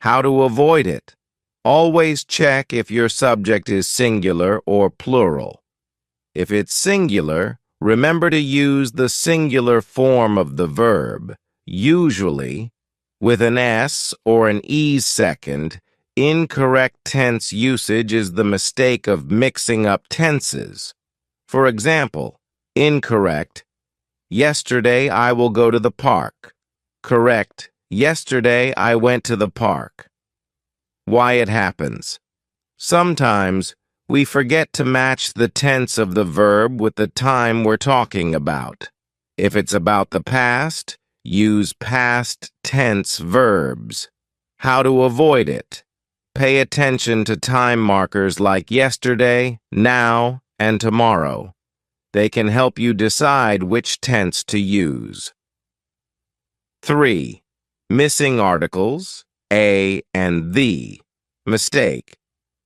How to avoid it. Always check if your subject is singular or plural. If it's singular, remember to use the singular form of the verb, usually with an S or an E second. Incorrect tense usage is the mistake of mixing up tenses. For example, incorrect, yesterday I will go to the park. Correct, yesterday I went to the park. Why it happens. Sometimes we forget to match the tense of the verb with the time we're talking about. If it's about the past, use past tense verbs. How to avoid it. Pay attention to time markers like yesterday, now, and tomorrow. They can help you decide which tense to use. 3. Missing articles, a and the. Mistake.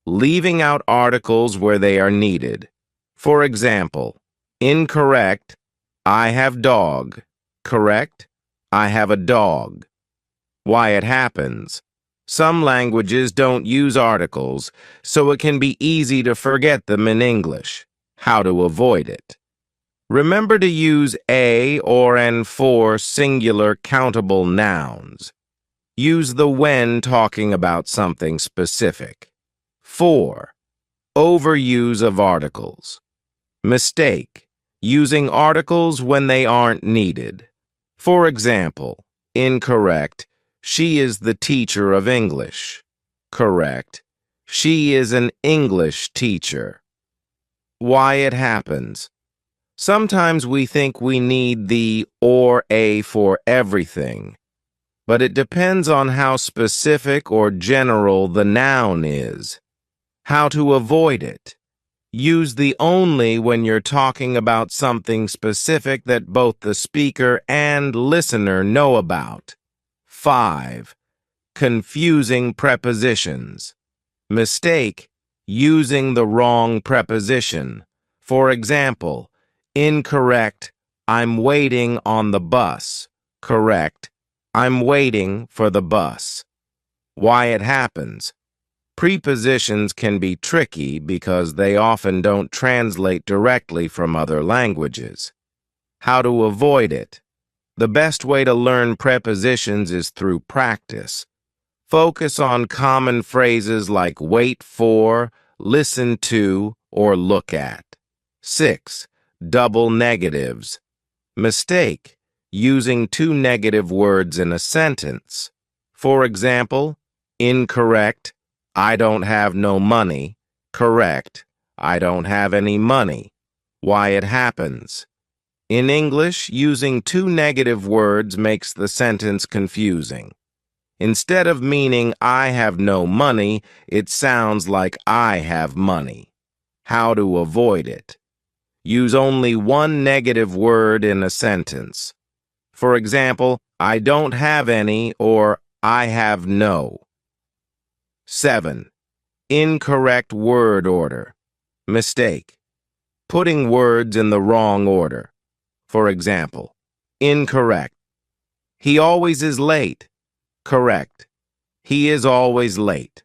Leaving out articles where they are needed. For example, incorrect, I have dog. Correct, I have a dog. Why it happens. Some languages don't use articles, so it can be easy to forget them in English. How to avoid it. Remember to use a or an for singular countable nouns. Use the when talking about something specific. 4. Overuse of articles. Mistake. Using articles when they aren't needed. For example, incorrect, she is the teacher of English. Correct, she is an English teacher. Why it happens. Sometimes we think we need the or a for everything, but it depends on how specific or general the noun is. How to avoid it. Use the only when you're talking about something specific that both the speaker and listener know about. 5. Confusing prepositions. Mistake. Using the wrong preposition. For example, incorrect, I'm waiting on the bus. Correct, I'm waiting for the bus. Why it happens. Prepositions can be tricky because they often don't translate directly from other languages. How to avoid it. The best way to learn prepositions is through practice. Focus on common phrases like wait for, listen to, or look at. 6. Double negatives. Mistake. Using two negative words in a sentence. For example, incorrect, I don't have no money. Correct, I don't have any money. Why it happens. In English, using two negative words makes the sentence confusing. Instead of meaning I have no money, it sounds like I have money. How to avoid it. Use only one negative word in a sentence. For example, I don't have any or I have no. 7. Incorrect word order. Mistake. Putting words in the wrong order. For example, incorrect. He always is late. Correct. He is always late.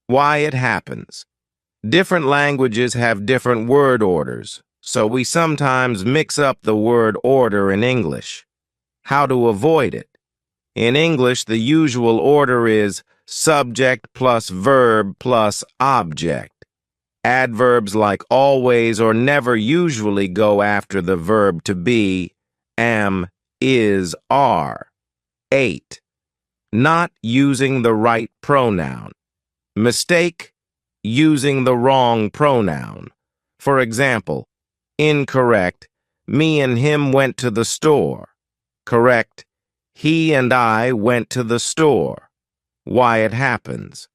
Why it happens. Different languages have different word orders, so we sometimes mix up the word order in English. How to avoid it. In English, the usual order is subject plus verb plus object. Adverbs like always or never usually go after the verb to be, am, is, are. 8. Not using the right pronoun. Mistake. Using the wrong pronoun. For example, incorrect, me and him went to the store. Correct, he and I went to the store. Why it happens.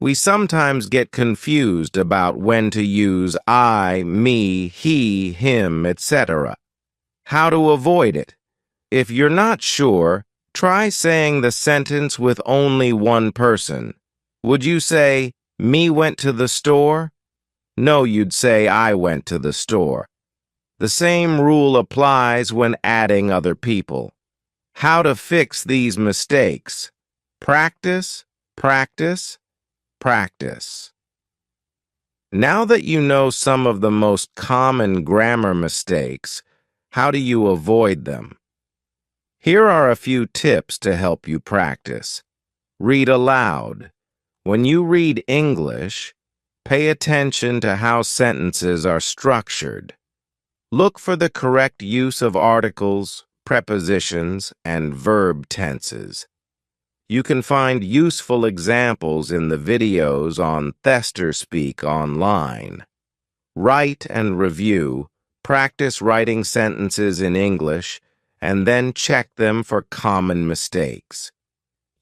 We sometimes get confused about when to use I, me, he, him, etc. How to avoid it. If you're not sure, try saying the sentence with only one person. Would you say, me went to the store? No, you'd say I went to the store. The same rule applies when adding other people. How to fix these mistakes. Practice, Practice, practice. Now that you know some of the most common grammar mistakes, how do you avoid them? Here are a few tips to help you practice. Read aloud. When you read English, pay attention to how sentences are structured. Look for the correct use of articles, prepositions, and verb tenses. You can find useful examples in the videos on Thestorspeak online. Write and review, practice writing sentences in English, and then check them for common mistakes.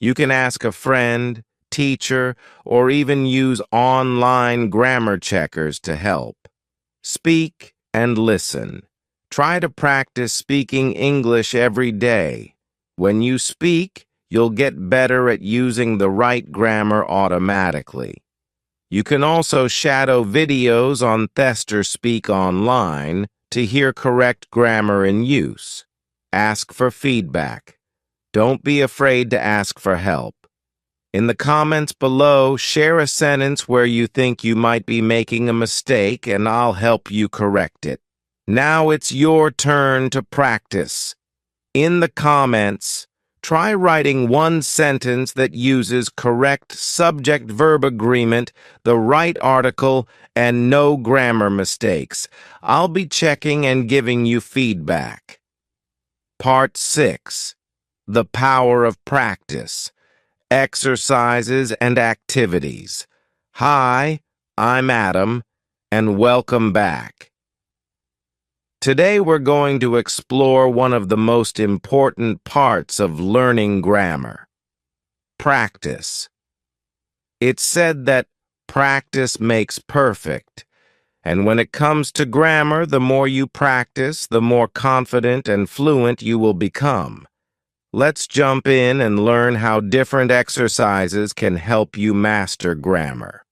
You can ask a friend, teacher, or even use online grammar checkers to help. Speak and listen. Try to practice speaking English every day. When you speak, you'll get better at using the right grammar automatically. You can also shadow videos on Thestorspeak online to hear correct grammar in use. Ask for feedback. Don't be afraid to ask for help. In the comments below, share a sentence where you think you might be making a mistake and I'll help you correct it. Now it's your turn to practice. In the comments, try writing one sentence that uses correct subject-verb agreement, the right article, and no grammar mistakes. I'll be checking and giving you feedback. Part 6. The Power of Practice. Exercises and Activities. Hi, I'm Adam, and welcome back. Today we're going to explore one of the most important parts of learning grammar. Practice. It's said that practice makes perfect, and when it comes to grammar, the more you practice, the more confident and fluent you will become. Let's jump in and learn how different exercises can help you master grammar.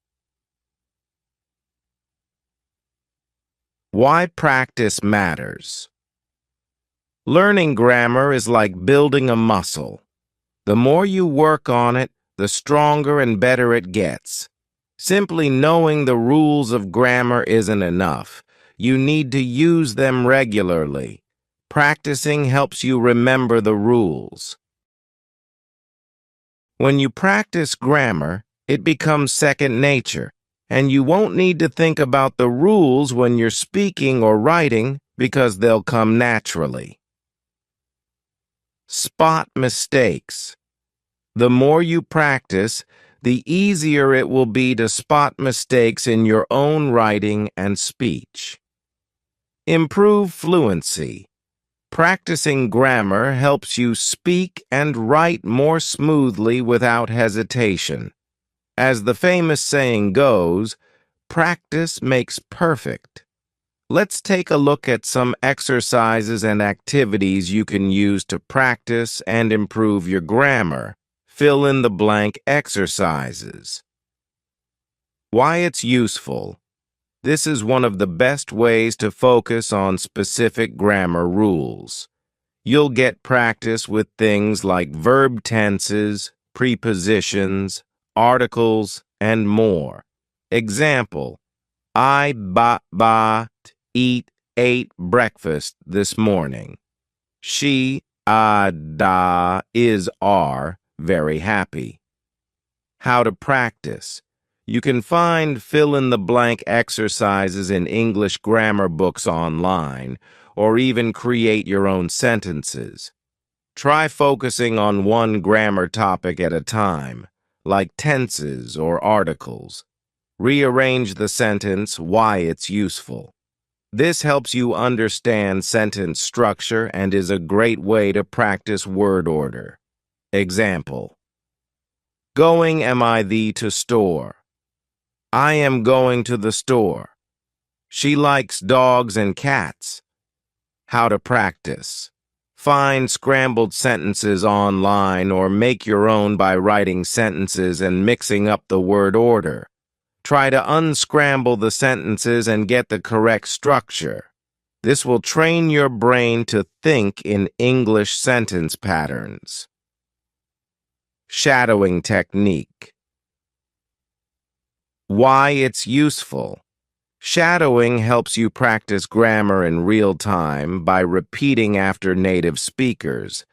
Why practice matters. Learning grammar is like building a muscle. The more you work on it, the stronger and better it gets. Simply knowing the rules of grammar isn't enough. You need to use them regularly. Practicing helps you remember the rules. When you practice grammar, it becomes second nature, and you won't need to think about the rules when you're speaking or writing because they'll come naturally. Spot mistakes. The more you practice, the easier it will be to spot mistakes in your own writing and speech. Improve fluency. Practicing grammar helps you speak and write more smoothly without hesitation. As the famous saying goes, practice makes perfect. Let's take a look at some exercises and activities you can use to practice and improve your grammar. Fill in the blank exercises. Why it's useful. This is one of the best ways to focus on specific grammar rules. You'll get practice with things like verb tenses, prepositions, articles, and more. Example, I ate breakfast this morning. She are very happy. How to practice. You can find fill-in-the-blank exercises in English grammar books online, or even create your own sentences. Try focusing on one grammar topic at a time, like tenses or articles. Rearrange the sentence why it's useful. This helps you understand sentence structure and is a great way to practice word order. Example. Going am I thee to store. I am going to the store. She likes dogs and cats. How to practice. Find scrambled sentences online or make your own by writing sentences and mixing up the word order. Try to unscramble the sentences and get the correct structure. This will train your brain to think in English sentence patterns. Shadowing technique. Why it's useful. Shadowing helps you practice grammar in real time by repeating after native speakers.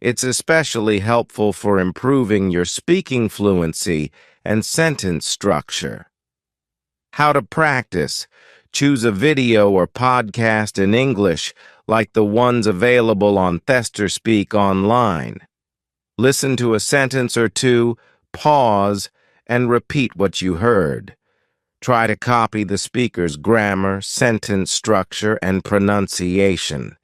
It's especially helpful for improving your speaking fluency and sentence structure. How to practice. Choose a video or podcast in English like the ones available on ThesterSpeak Online. Listen to a sentence or two, pause, and repeat what you heard. Try to copy the speaker's grammar, sentence structure, and pronunciation.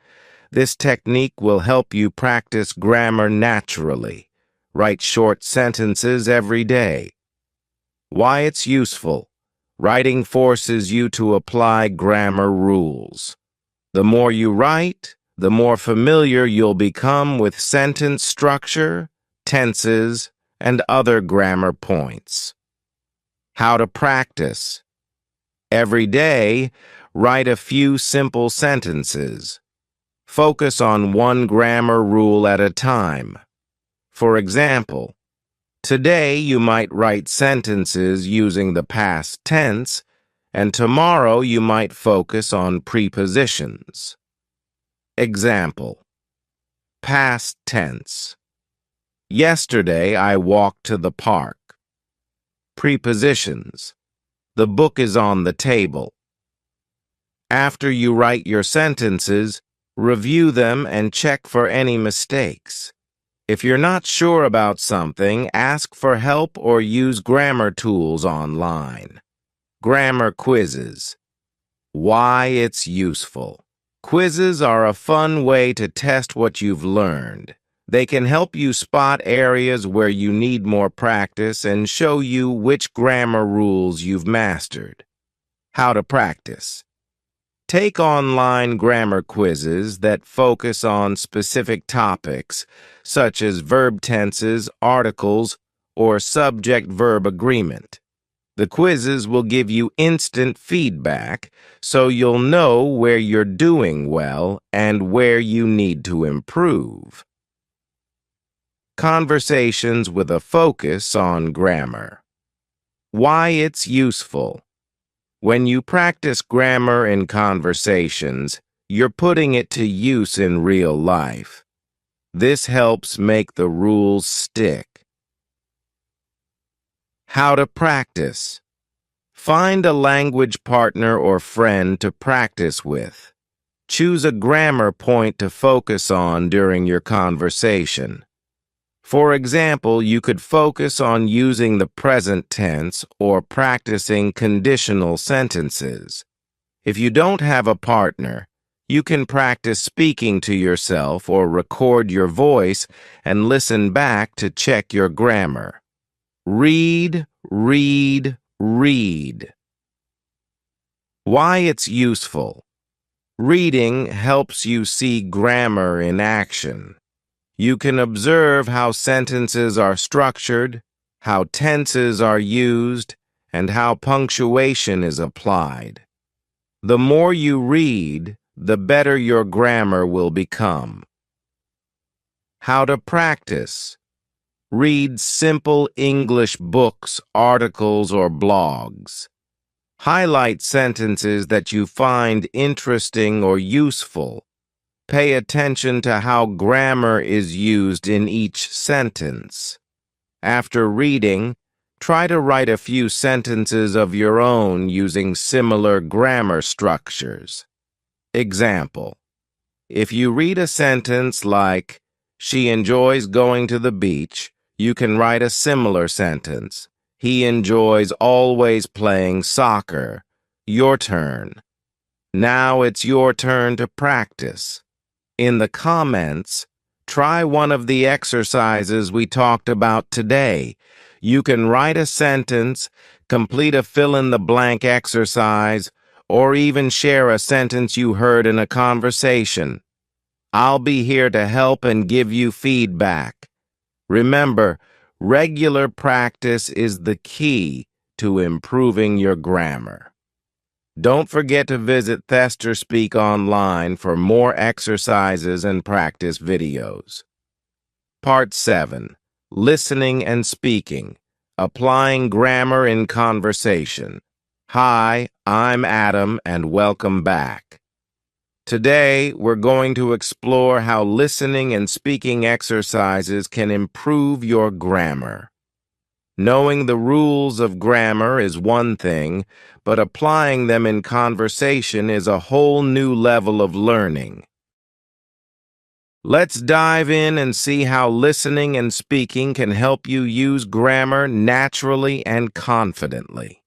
This technique will help you practice grammar naturally. Write short sentences every day. Why it's useful. Writing forces you to apply grammar rules. The more you write, the more familiar you'll become with sentence structure, tenses, and other grammar points. How to practice. Every day, write a few simple sentences. Focus on one grammar rule at a time. For example, today you might write sentences using the past tense, and tomorrow you might focus on prepositions. Example: past tense. Yesterday I walked to the park. Prepositions. The book is on the table. After you write your sentences, review them and check for any mistakes. If you're not sure about something, ask for help or use grammar tools online. Grammar quizzes. Why it's useful. Quizzes are a fun way to test what you've learned. They can help you spot areas where you need more practice and show you which grammar rules you've mastered. How to practice. Take online grammar quizzes that focus on specific topics, such as verb tenses, articles, or subject-verb agreement. The quizzes will give you instant feedback, so you'll know where you're doing well and where you need to improve. Conversations with a focus on grammar. Why it's useful. When you practice grammar in conversations, you're putting it to use in real life. This helps make the rules stick. How to practice. Find a language partner or friend to practice with. Choose a grammar point to focus on during your conversation. For example, you could focus on using the present tense or practicing conditional sentences. If you don't have a partner, you can practice speaking to yourself or record your voice and listen back to check your grammar. Read, read, read. Why it's useful. Reading helps you see grammar in action. You can observe how sentences are structured, how tenses are used, and how punctuation is applied. The more you read, the better your grammar will become. How to practice. Read simple English books, articles, or blogs. Highlight sentences that you find interesting or useful. Pay attention to how grammar is used in each sentence. After reading, try to write a few sentences of your own using similar grammar structures. Example: if you read a sentence like, "She enjoys going to the beach," you can write a similar sentence. "He enjoys always playing soccer." Your turn. Now it's your turn to practice. In the comments, try one of the exercises we talked about today. You can write a sentence, complete a fill-in-the-blank exercise, or even share a sentence you heard in a conversation. I'll be here to help and give you feedback. Remember, regular practice is the key to improving your grammar. Don't forget to visit ThesterSpeak Online for more exercises and practice videos. Part 7. Listening and Speaking. Applying Grammar in Conversation. Hi, I'm Adam, and welcome back. Today, we're going to explore how listening and speaking exercises can improve your grammar. Knowing the rules of grammar is one thing, but applying them in conversation is a whole new level of learning. Let's dive in and see how listening and speaking can help you use grammar naturally and confidently.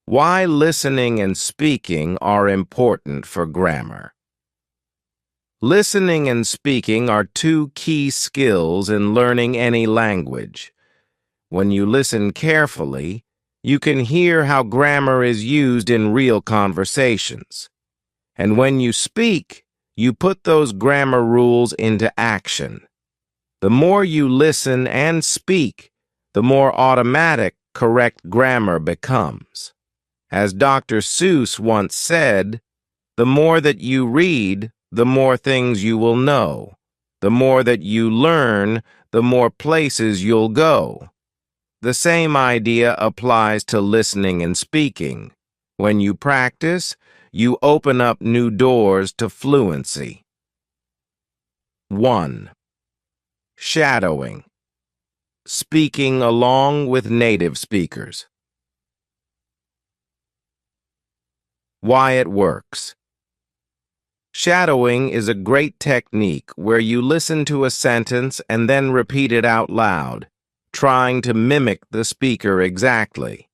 Why listening and speaking are important for grammar. Listening and speaking are two key skills in learning any language. When you listen carefully, you can hear how grammar is used in real conversations. And when you speak, you put those grammar rules into action. The more you listen and speak, the more automatic correct grammar becomes. As Dr. Seuss once said, the more that you read, the more things you will know. The more that you learn, the more places you'll go. The same idea applies to listening and speaking. When you practice, you open up new doors to fluency. 1. Shadowing. Speaking along with native speakers. Why it works. Shadowing is a great technique where you listen to a sentence and then repeat it out loud, trying to mimic the speaker exactly.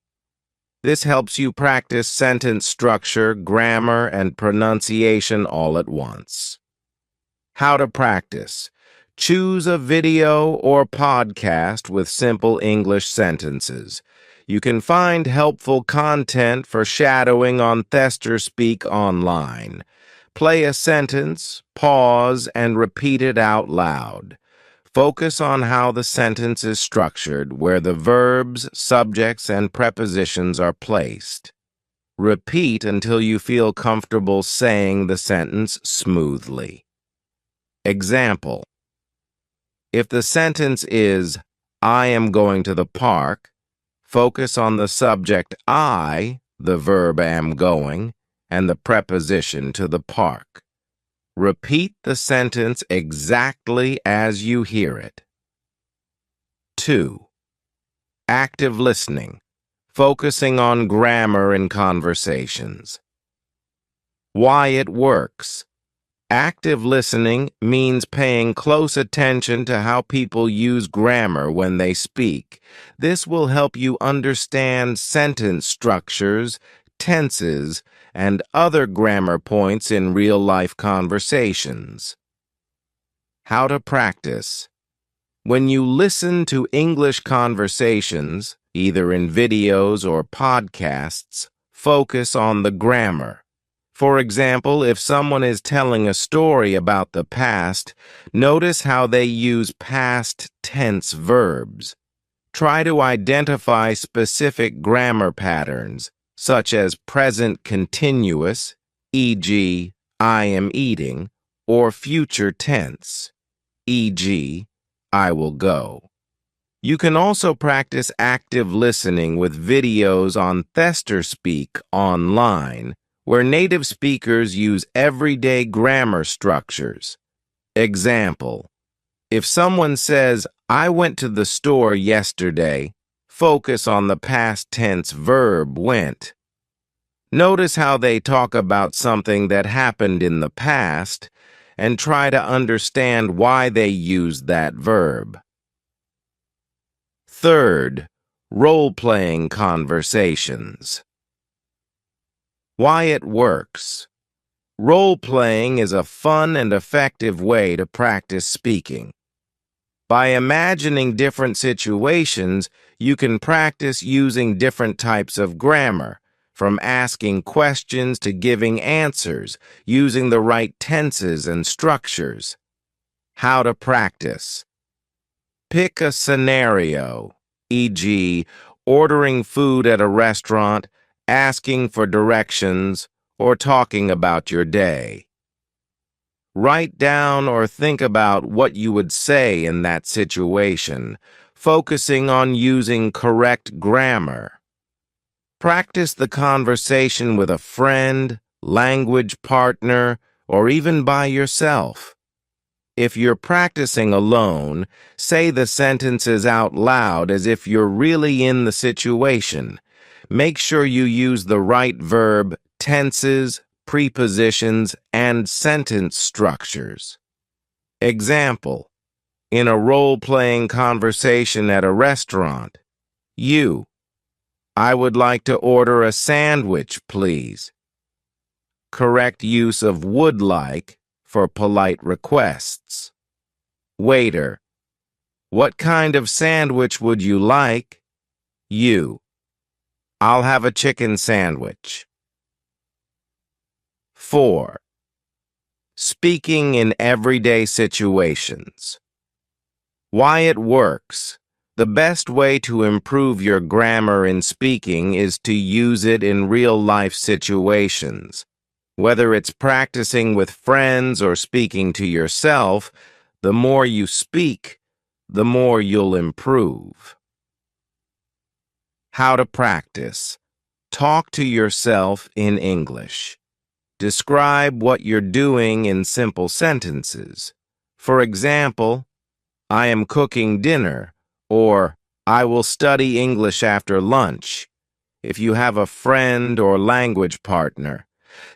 This helps you practice sentence structure, grammar, and pronunciation all at once. How to practice. Choose a video or podcast with simple English sentences. You can find helpful content for shadowing on ThesterSpeak online. Play a sentence, pause, and repeat it out loud. Focus on how the sentence is structured, where the verbs, subjects, and prepositions are placed. Repeat until you feel comfortable saying the sentence smoothly. Example. If the sentence is, I am going to the park, focus on the subject I, the verb am going, and the preposition to the park. Repeat the sentence exactly as you hear it. 2. Active listening, focusing on grammar in conversations. Why it works. Active listening means paying close attention to how people use grammar when they speak. This will help you understand sentence structures, tenses, and other grammar points in real-life conversations. How to practice. When you listen to English conversations, either in videos or podcasts, focus on the grammar. For example, if someone is telling a story about the past, notice how they use past tense verbs. Try to identify specific grammar patterns, such as present continuous, e.g., I am eating, or future tense, e.g., I will go. You can also practice active listening with videos on ThesterSpeak online, where native speakers use everyday grammar structures. Example. If someone says, I went to the store yesterday, focus on the past tense verb went. Notice how they talk about something that happened in the past and try to understand why they used that verb. 3. Role-playing conversations. Why it works. Role-playing is a fun and effective way to practice speaking. By imagining different situations, you can practice using different types of grammar, from asking questions to giving answers, using the right tenses and structures. How to practice. Pick a scenario, e.g., ordering food at a restaurant, asking for directions, or talking about your day. Write down or think about what you would say in that situation. focusing on using correct grammar. Practice the conversation with a friend, language partner, or even by yourself. If you're practicing alone, say the sentences out loud as if you're really in the situation. Make sure you use the right verb, tenses, prepositions, and sentence structures. Example: in a role-playing conversation at a restaurant, I would like to order a sandwich, please. Correct use of would like for polite requests. Waiter: what kind of sandwich would you like? I'll have a chicken sandwich. 4. Speaking in everyday situations. Why it works. The best way to improve your grammar in speaking is to use it in real-life situations. Whether it's practicing with friends or speaking to yourself, the more you speak, the more you'll improve. How to practice. Talk to yourself in English. Describe what you're doing in simple sentences. For example, I am cooking dinner, or I will study English after lunch. If you have a friend or language partner,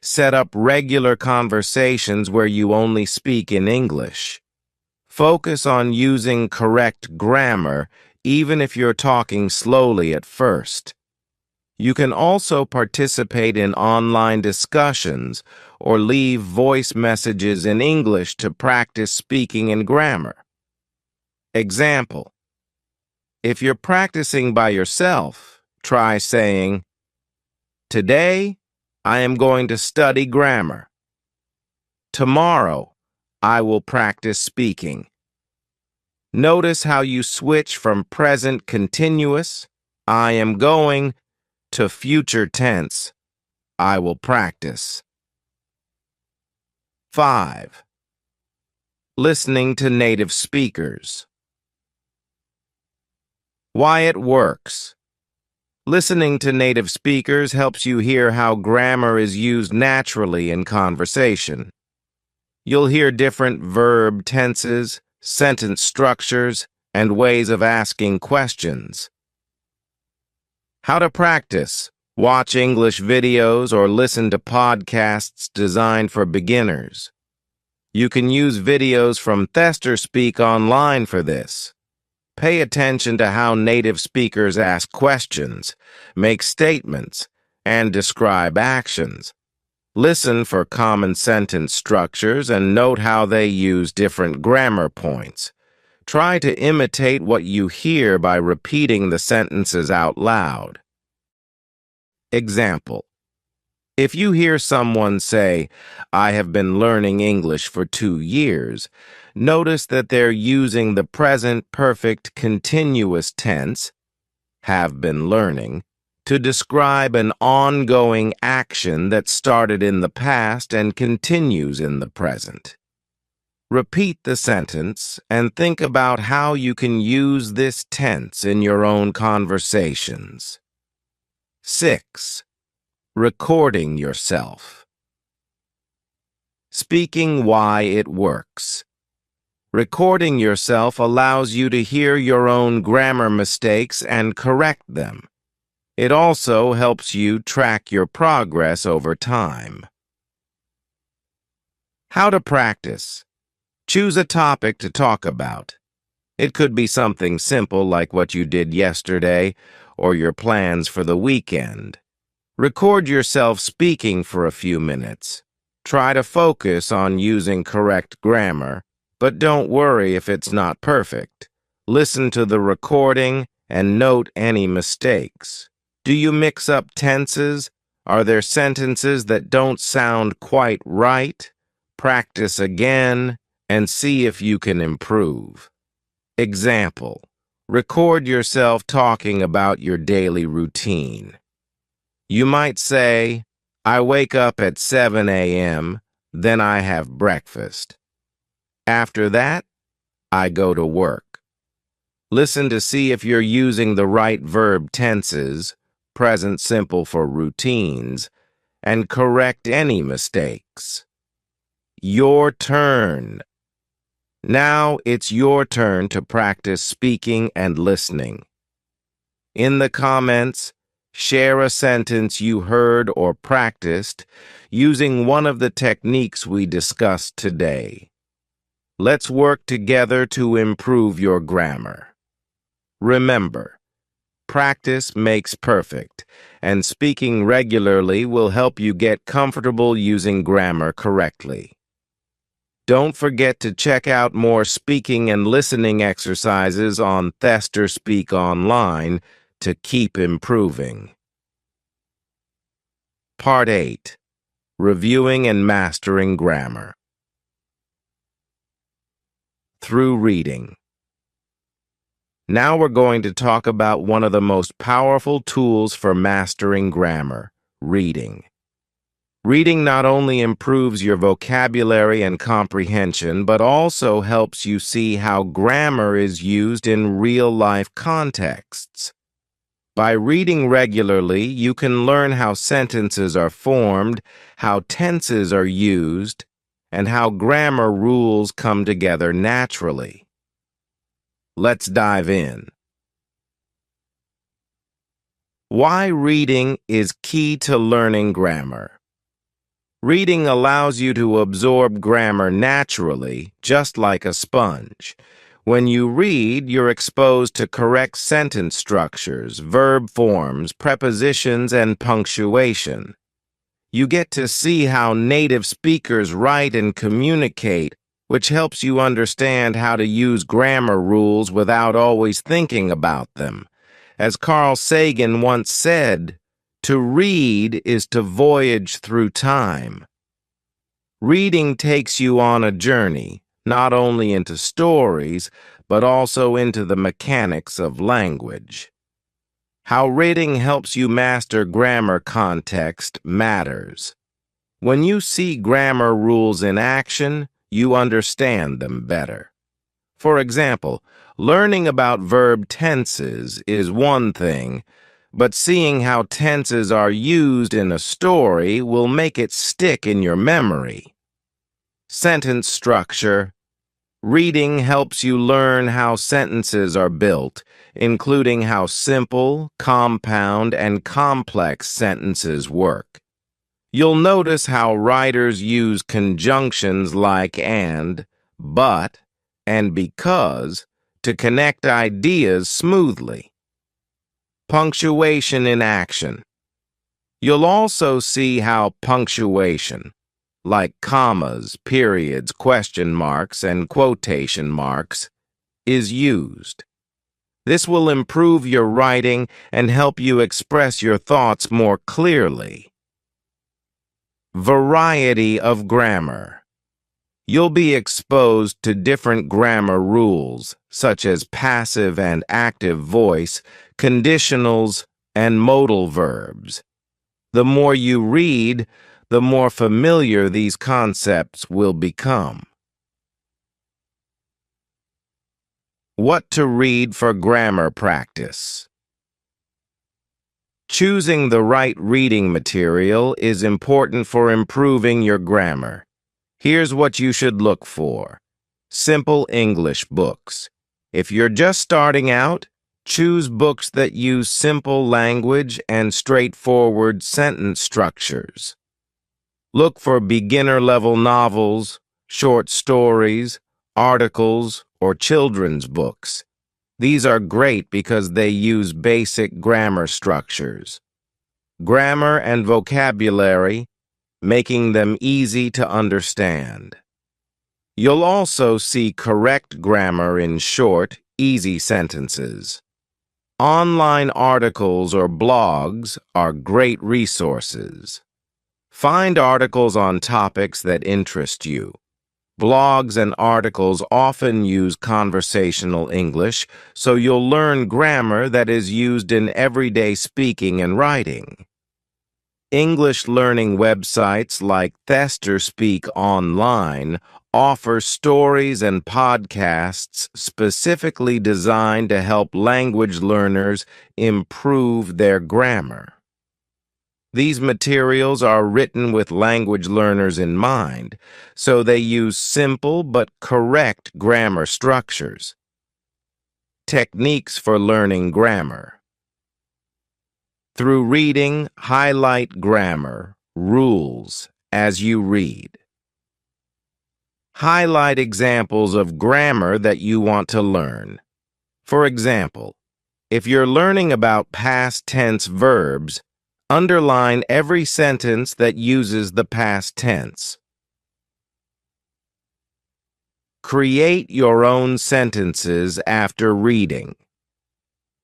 set up regular conversations where you only speak in English. Focus on using correct grammar, even if you're talking slowly at first. You can also participate in online discussions or leave voice messages in English to practice speaking and grammar. Example: if you're practicing by yourself, try saying, today, I am going to study grammar. Tomorrow, I will practice speaking. Notice how you switch from present continuous, I am going, to future tense, I will practice. 5. Listening to native speakers. Why it works. Listening to native speakers helps you hear how grammar is used naturally in conversation. You'll hear different verb tenses, sentence structures, and ways of asking questions. How to practice. Watch English videos or listen to podcasts designed for beginners. You can use videos from Thester Speak Online for this. Pay attention to how native speakers ask questions, make statements, and describe actions. Listen for common sentence structures and note how they use different grammar points. Try to imitate what you hear by repeating the sentences out loud. Example: if you hear someone say, I have been learning English for 2 years, notice that they're using the present perfect continuous tense, have been learning, to describe an ongoing action that started in the past and continues in the present. Repeat the sentence and think about how you can use this tense in your own conversations. 6. Recording yourself. Speaking why it works. Recording yourself allows you to hear your own grammar mistakes and correct them. It also helps you track your progress over time. How to practice. Choose a topic to talk about. It could be something simple like what you did yesterday or your plans for the weekend. Record yourself speaking for a few minutes. Try to focus on using correct grammar, but don't worry if it's not perfect. Listen to the recording and note any mistakes. Do you mix up tenses? Are there sentences that don't sound quite right? Practice again and see if you can improve. Example: record yourself talking about your daily routine. You might say, I wake up at 7 a.m., then I have breakfast. After that, I go to work. Listen to see if you're using the right verb tenses, present simple for routines, and correct any mistakes. Your turn. Now it's your turn to practice speaking and listening. In the comments, share a sentence you heard or practiced using one of the techniques we discussed today. Let's work together to improve your grammar. Remember, practice makes perfect, and speaking regularly will help you get comfortable using grammar correctly. Don't forget to check out more speaking and listening exercises on Thester Speak Online to keep improving. Part 8. Reviewing and Mastering Grammar. Through reading. Now we're going to talk about one of the most powerful tools for mastering grammar, reading. Reading not only improves your vocabulary and comprehension, but also helps you see how grammar is used in real-life contexts. By reading regularly, you can learn how sentences are formed, how tenses are used, and how grammar rules come together naturally. Let's dive in. Why reading is key to learning grammar. Reading allows you to absorb grammar naturally, just like a sponge. When you read, you're exposed to correct sentence structures, verb forms, prepositions, and punctuation. You get to see how native speakers write and communicate, which helps you understand how to use grammar rules without always thinking about them. As Carl Sagan once said, to read is to voyage through time. Reading takes you on a journey, not only into stories, but also into the mechanics of language. How reading helps you master grammar context matters. When you see grammar rules in action, you understand them better. For example, learning about verb tenses is one thing, but seeing how tenses are used in a story will make it stick in your memory. Sentence structure. Reading helps you learn how sentences are built, including how simple, compound, and complex sentences work. You'll notice how writers use conjunctions like and, but, and because to connect ideas smoothly. Punctuation in action. You'll also see how punctuation, like commas, periods, question marks, and quotation marks, is used. This will improve your writing and help you express your thoughts more clearly. Variety of grammar. You'll be exposed to different grammar rules, such as passive and active voice, conditionals, and modal verbs. The more you read, the more familiar these concepts will become. What to read for grammar practice. Choosing the right reading material is important for improving your grammar. Here's what you should look for. Simple English books. If you're just starting out, choose books that use simple language and straightforward sentence structures. Look for beginner-level novels, short stories, articles, or children's books. These are great because they use basic grammar structures. Grammar and vocabulary, making them easy to understand. You'll also see correct grammar in short, easy sentences. Online articles or blogs are great resources. Find articles on topics that interest you. Blogs and articles often use conversational English, so you'll learn grammar that is used in everyday speaking and writing. English learning websites like Thester Speak Online offers stories and podcasts specifically designed to help language learners improve their grammar. These materials are written with language learners in mind, so they use simple but correct grammar structures. Techniques for learning grammar. Through reading, highlight grammar, rules, as you read. Highlight examples of grammar that you want to learn. For example, if you're learning about past tense verbs, underline every sentence that uses the past tense. Create your own sentences after reading.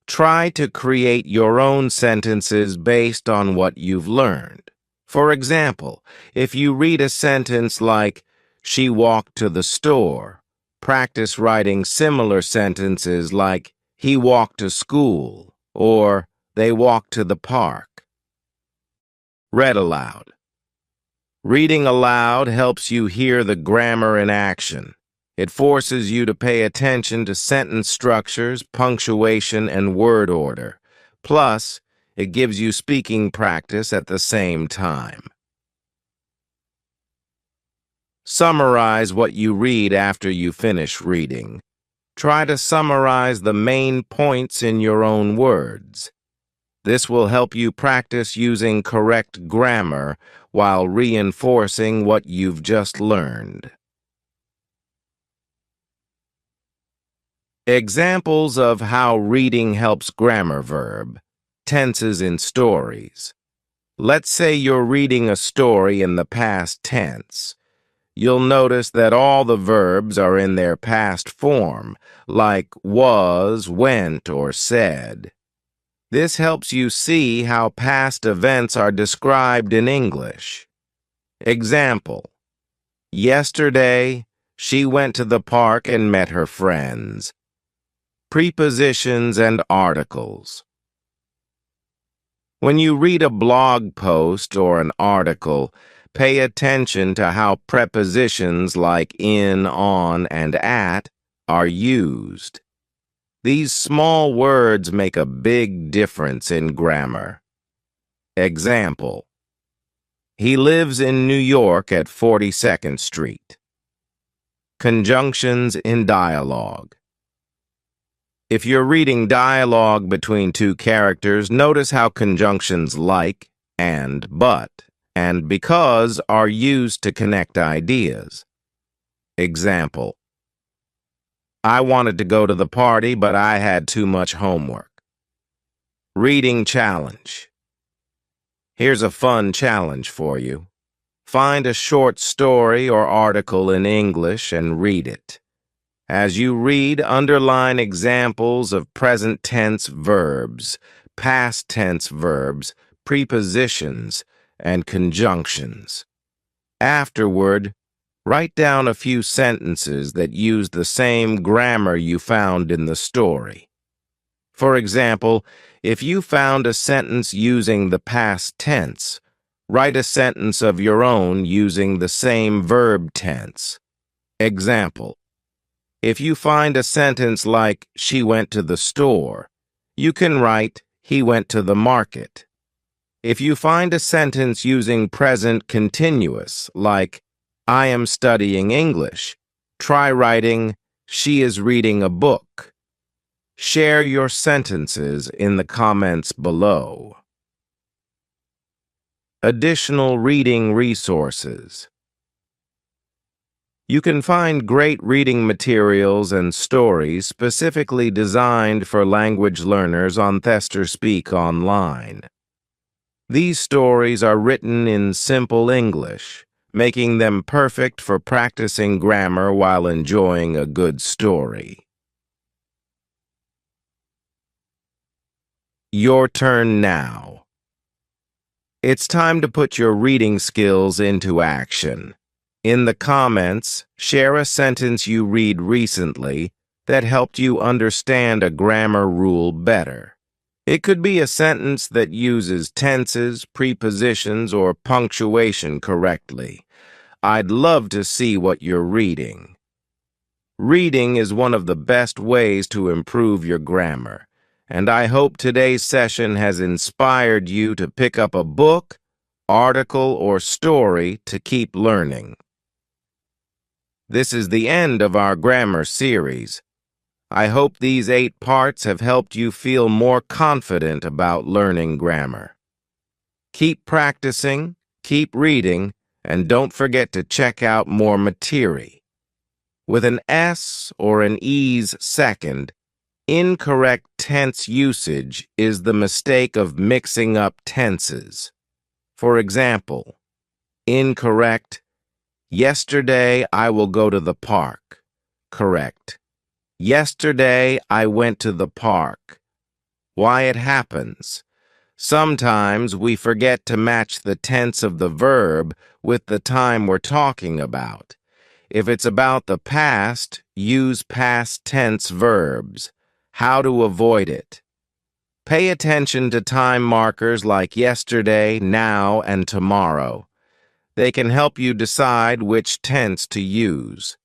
Try to create your own sentences based on what you've learned. For example, if you read a sentence like, "She walked to the store," practice writing similar sentences like, "He walked to school," or "They walked to the park." Read aloud. Reading aloud helps you hear the grammar in action. It forces you to pay attention to sentence structures, punctuation, and word order. Plus, it gives you speaking practice at the same time. Summarize what you read after you finish reading. Try to summarize the main points in your own words. This will help you practice using correct grammar while reinforcing what you've just learned. Examples of how reading helps grammar verb. Tenses in stories. Let's say you're reading a story in the past tense. You'll notice that all the verbs are in their past form, like was, went, or said. This helps you see how past events are described in English. Example: yesterday, she went to the park and met her friends. Prepositions and articles. When you read a blog post or an article, pay attention to how prepositions like in, on, and at are used. These small words make a big difference in grammar. Example: he lives in New York at 42nd Street. Conjunctions in dialogue. If you're reading dialogue between two characters, notice how conjunctions like, and, but, and because are used to connect ideas. Example: I wanted to go to the party, but I had too much homework. Reading challenge. Here's a fun challenge for you. Find a short story or article in English and read it. As you read, underline examples of present tense verbs, past tense verbs, prepositions, and conjunctions. Afterward, write down a few sentences that use the same grammar you found in the story. For example, if you found a sentence using the past tense, write a sentence of your own using the same verb tense. Example: if you find a sentence like, "She went to the store," you can write, "He went to the market." If you find a sentence using present continuous, like, "I am studying English," try writing, "She is reading a book." Share your sentences in the comments below. Additional reading resources. You can find great reading materials and stories specifically designed for language learners on Thester Speak Online. These stories are written in simple English, making them perfect for practicing grammar while enjoying a good story. Your turn now. It's time to put your reading skills into action. In the comments, share a sentence you read recently that helped you understand a grammar rule better. It could be a sentence that uses tenses, prepositions, or punctuation correctly. I'd love to see what you're reading. Reading is one of the best ways to improve your grammar, and I hope today's session has inspired you to pick up a book, article, or story to keep learning. This is the end of our grammar series. I hope these 8 parts have helped you feel more confident about learning grammar. Keep practicing, keep reading, and don't forget to check out more material. With an S or an E's second, incorrect tense usage is the mistake of mixing up tenses. For example, incorrect, yesterday I will go to the park. Correct. Yesterday I went to the park. Why it happens? Sometimes we forget to match the tense of the verb with the time we're talking about. If it's about the past, use past tense verbs. How to avoid it? Pay attention to time markers like yesterday, now, and tomorrow. They can help you decide which tense to use.